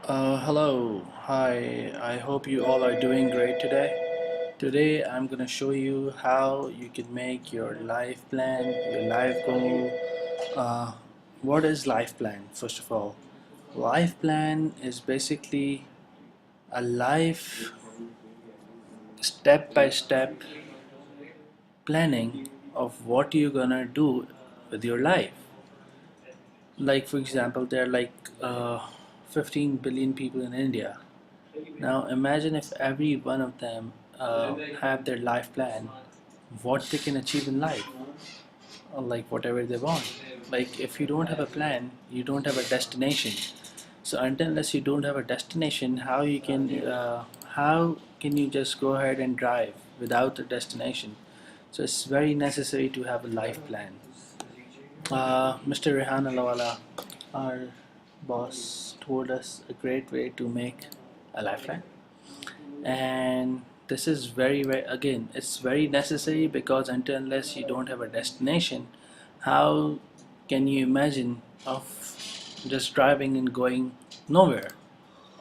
Hello, hi, I hope you all are doing great today. Today I'm gonna show you how you can make your life plan, your life goal. Uh, what is life plan? First of all, life plan is basically a life step by step planning of what you're gonna do with your life. Like, for example, there are like 15 billion people in India. Now imagine if every one of them have their life plan, what they can achieve in life, or like whatever they want. Like if you don't have a plan, you don't have a destination. So unless you don't have a destination, how can you just go ahead and drive without a destination? So it's very necessary to have a life plan. Mr. Rehan Allahwala, our boss, told us a great way to make a life plan, and this is very again it's very necessary because unless you don't have a destination, how can you imagine of just driving and going nowhere?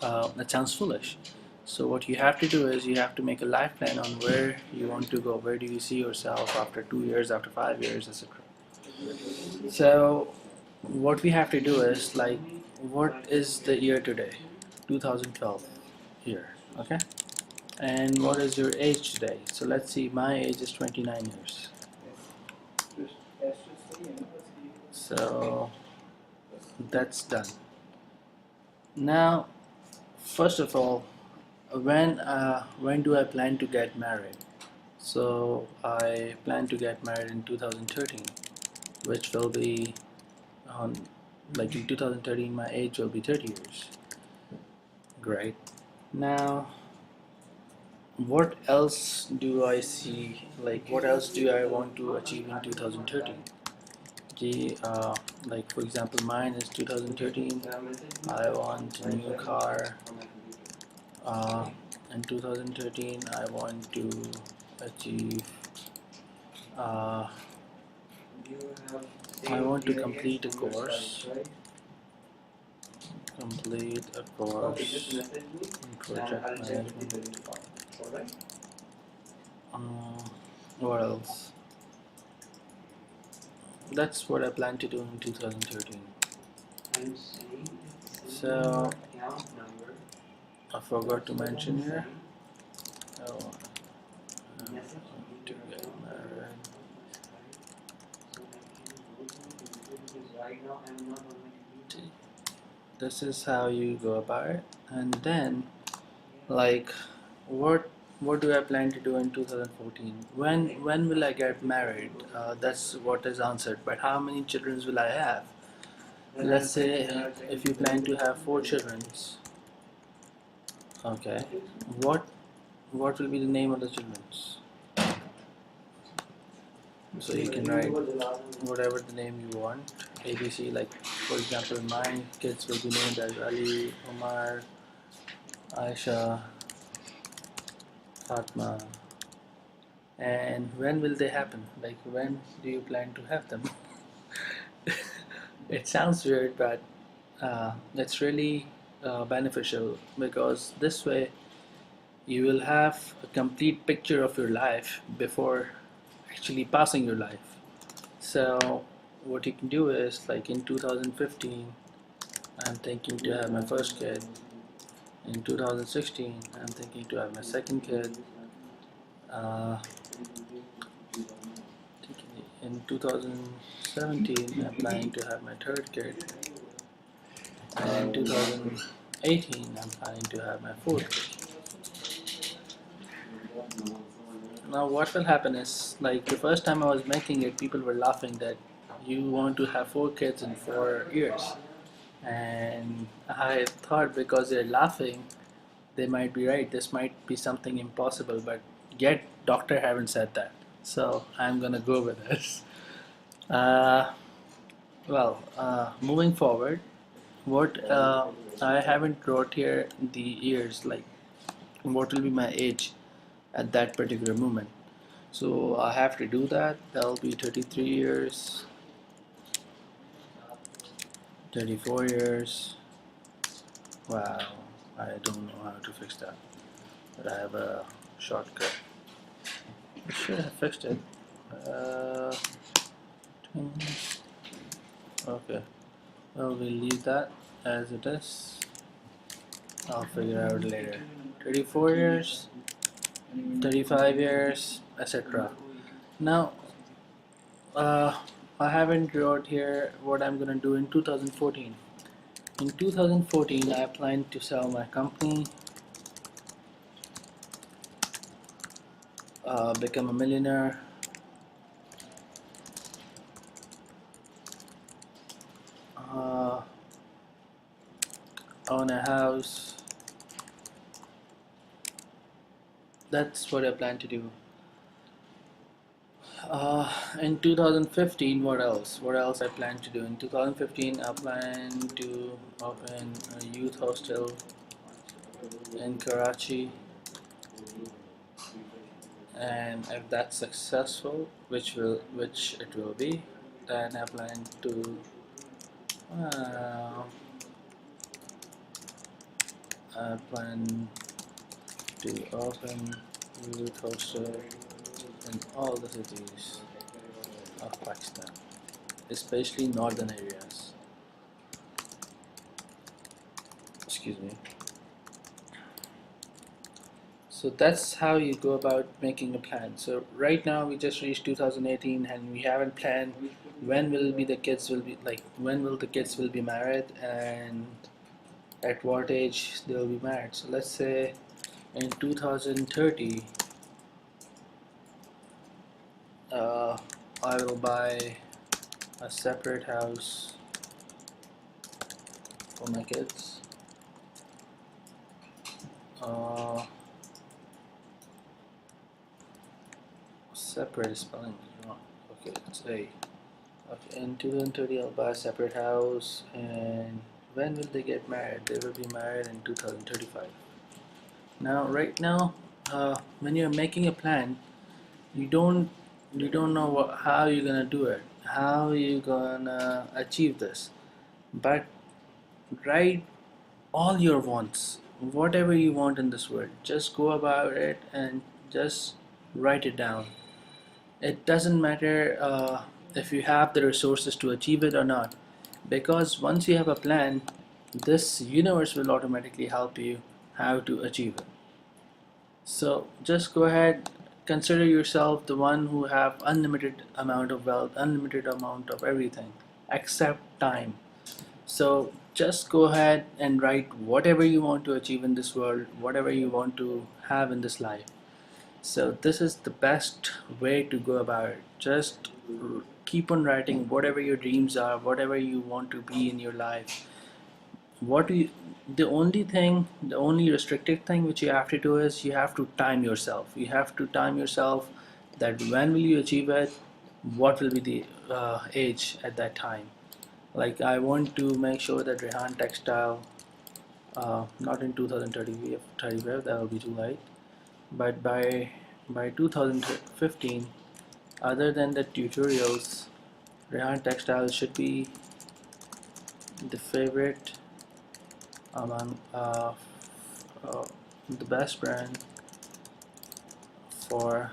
That sounds foolish. So what you have to do is you have to make a life plan on where you want to go, where do you see yourself after 2 years, after 5 years, etc. So what we have to do is, like, what is the year today? 2012 year. Okay, and what is your age today? So let's see, my age is 29 years. So that's done. Now, first of all, when do I plan to get married? So I plan to get married in 2013, which will be on, like, in 2013 my age will be 30 years. Great. Now, what else do I see? Like, what else do I want to achieve in 2013? Okay, like for example, mine is 2013. I want a new car. Uh, in 2013, I want to achieve. Uh, I want to complete a course. Complete a course in project management. What else? That's what I plan to do in 2013. So I forgot to mention here. I want to get married. This is how you go about it. And then, like, what what do I plan to do in 2014? When will I get married? That's what is answered. But how many children will I have? Let's say if you plan to have 4 children, okay, what will be the name of the children? So you can write whatever the name you want, ABC. Like for example, my kids will be named as Ali, Omar, Aisha, Fatma. And when will they happen? Like, when do you plan to have them? It sounds weird, but it's really beneficial, because this way you will have a complete picture of your life before actually passing your life. So what you can do is, like, in 2015, I'm thinking to have my first kid. In 2016, I'm thinking to have my second kid. Uh, in 2017, I'm planning to have my third kid. And in 2018, I'm planning to have my fourth kid. Now, what will happen is, like, the first time I was making it, people were laughing that you want to have 4 kids in 4 years. And I thought, because they're laughing, they might be right. This might be something impossible, but yet doctor haven't said that. So I'm gonna go with this. Uh, moving forward, what I haven't wrote here the years, like what will be my age at that particular moment. So I have to do that. That'll be 33 years, 34 years, Wow, I don't know how to fix that, but I have a shortcut. I should have fixed it. Uh, okay, well, we'll leave that as it is. I'll figure out later. 34 years, 35 years, etc. Now, uh, I haven't wrote here what I'm gonna do in 2014. In 2014, I plan to sell my company, become a millionaire, uh, own a house. That's what I plan to do. In 2015, what else? What else I plan to do? In 2015, I plan to open a youth hostel in Karachi, and if that's successful, which it will be, then I plan to uh, I plan to open youth hostel in all the cities of Pakistan, especially northern areas. Excuse me. So that's how you go about making a plan. So right now we just reached 2018 and we haven't planned when will be the kids will be like when will the kids will be married and at what age they will be married. So let's say in 2030 uh, I will buy a separate house for my kids. Uh, Separate spelling wrong. Okay, it's A. Okay, in 2030 I'll buy a separate house, and when will they get married? They will be married in 2035. Now, right now, when you're making a plan, you don't know how you're gonna do it, how you gonna achieve this. But write all your wants, whatever you want in this world. Just go about it and just write it down. It doesn't matter if you have the resources to achieve it or not, because once you have a plan, this universe will automatically help you how to achieve it. So just go ahead, consider yourself the one who have unlimited amount of wealth, unlimited amount of everything except time. So just go ahead and write whatever you want to achieve in this world, whatever you want to have in this life. So this is the best way to go about it. Just keep on writing whatever your dreams are, whatever you want to be in your life. What do you, the only restricted thing which you have to do is you have to time yourself. You have to time yourself that when will you achieve it, what will be the age at that time. Like I want to make sure that Rehan Textile, not in 2035, that will be too late, but by 2015, other than the tutorials, Rehan Textile should be the favorite among uh, the best brand for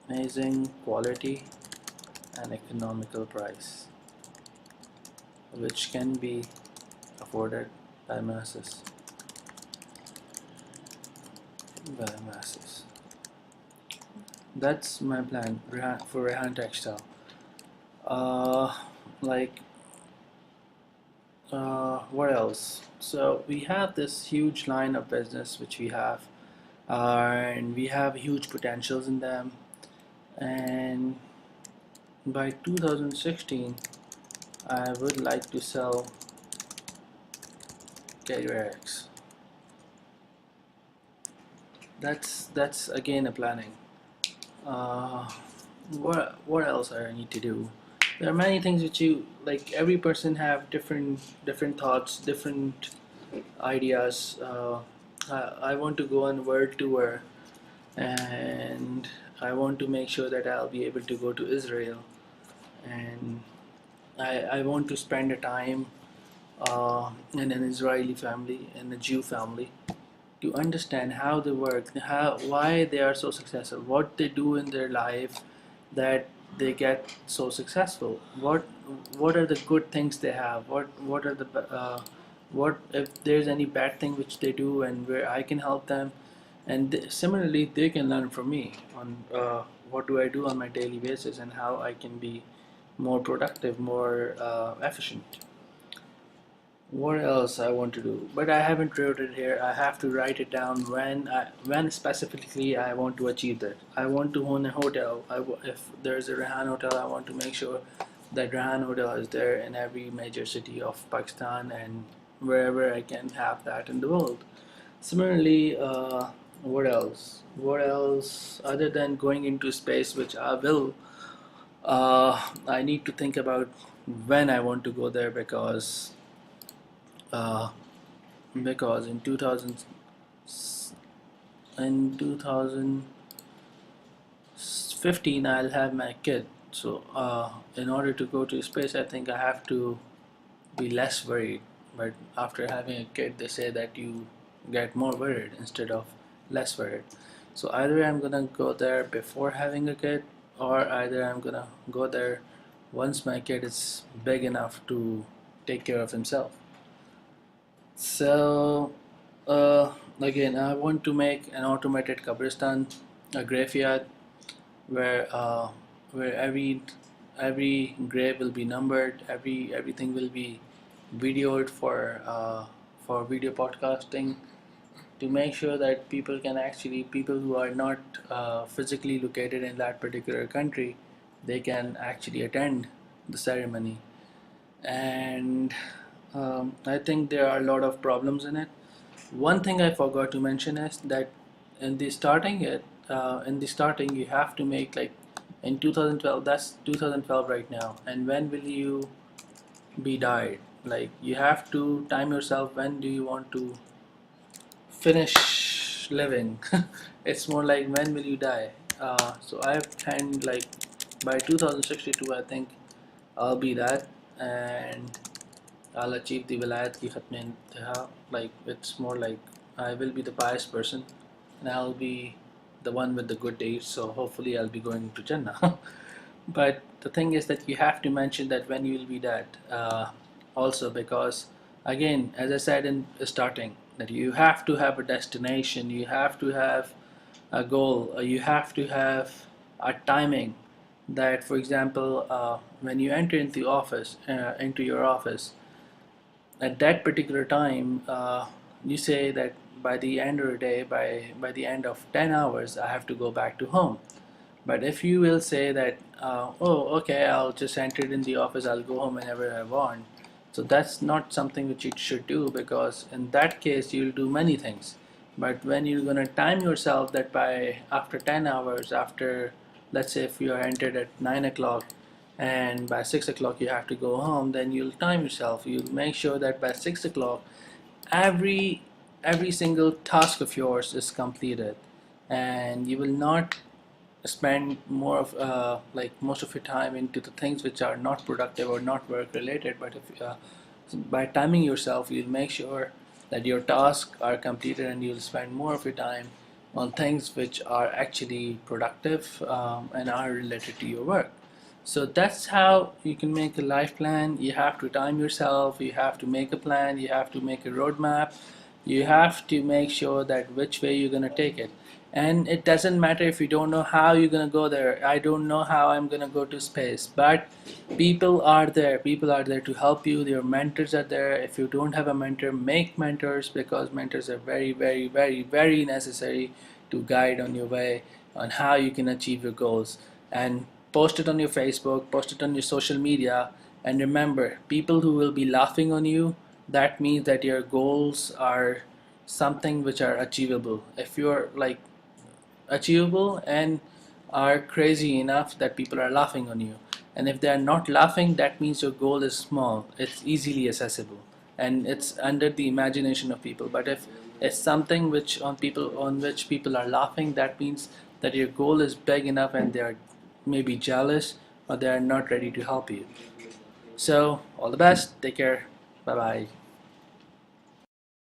amazing quality and economical price, which can be afforded by masses. By masses. That's my plan for Rehan Textile. Uh, like what else? So we have this huge line of business which we have, and we have huge potentials in them. And by 2016, I would like to sell K-Rex. That's again a planning. Uh, what else I need to do? There are many things which you like. Every person have different thoughts, different ideas. I want to go on world tour, and I want to make sure that I'll be able to go to Israel, and I want to spend a time in an Israeli family, in a Jew family, to understand how they work, why they are so successful, what they do in their life that they get so successful. What are the good things they have? What are the what if there's any bad thing which they do and where I can help them, and similarly they can learn from me on what do I do on my daily basis and how I can be more productive, more efficient. What else I want to do, but I haven't wrote it here. I have to write it down when specifically I want to achieve that. I want to own a hotel. If there's a Rehan hotel, I want to make sure that Rehan hotel is there in every major city of Pakistan and wherever I can have that in the world. Similarly, what else? What else other than going into space, which I will? I need to think about when I want to go there uh, because in 2015 I'll have my kid. So in order to go to space, I think I have to be less worried. But after having a kid, they say that you get more worried instead of less worried. So either I'm gonna go there before having a kid, or either I'm gonna go there once my kid is big enough to take care of himself. So again, I want to make an automated Kabristan, a graveyard where every grave will be numbered, everything will be videoed for video podcasting, to make sure that people who are not physically located in that particular country, they can actually attend the ceremony. And I think there are a lot of problems in it. One thing I forgot to mention is that in the starting you have to make like in 2012. That's 2012 right now. And when will you be died? Like you have to time yourself. When do you want to finish living? It's more like when will you die? So I've planned like by 2062. I think I'll be that, and I'll achieve the vilayat ki khatme intaha. Like it's more like I will be the pious person, and I'll be the one with the good deeds. So hopefully I'll be going to Jannah. But the thing is that you have to mention that when you will be dead, also because again, as I said in starting, that you have to have a destination, you have to have a goal, you have to have a timing. That, for example, when you enter into your office, at that particular time, you say that by the end of the day, by the end of 10 hours, I have to go back to home. But if you will say that, oh, okay, I'll just enter it in the office, I'll go home whenever I want. So that's not something which you should do, because in that case, you'll do many things. But when you're going to time yourself that by after 10 hours, after, let's say if you are entered at 9 o'clock and by 6 o'clock you have to go home, then you'll time yourself. You'll make sure that by 6 o'clock, every every single task of yours is completed, and you will not spend more of like most of your time into the things which are not productive or not work related. But if by timing yourself, you'll make sure that your tasks are completed, and you'll spend more of your time on things which are actually productive and are related to your work. So that's how you can make a life plan. You have to time yourself, you have to make a plan, you have to make a roadmap, you have to make sure that which way you're going to take it. And it doesn't matter if you don't know how you're going to go there. I don't know how I'm going to go to space, but people are there to help you. Your mentors are there. If you don't have a mentor, make mentors, because mentors are very, very, very, very necessary to guide on your way on how you can achieve your goals. And post it on your Facebook, post it on your social media, and remember, people who will be laughing on you, that means that your goals are something which are achievable. If you're like achievable and are crazy enough that people are laughing on you, and if they are not laughing, that means your goal is small, it's easily accessible, and it's under the imagination of people. But if it's something on which people are laughing, that means that your goal is big enough and they are maybe jealous, or they are not ready to help you. So all the best, take care, Bye bye.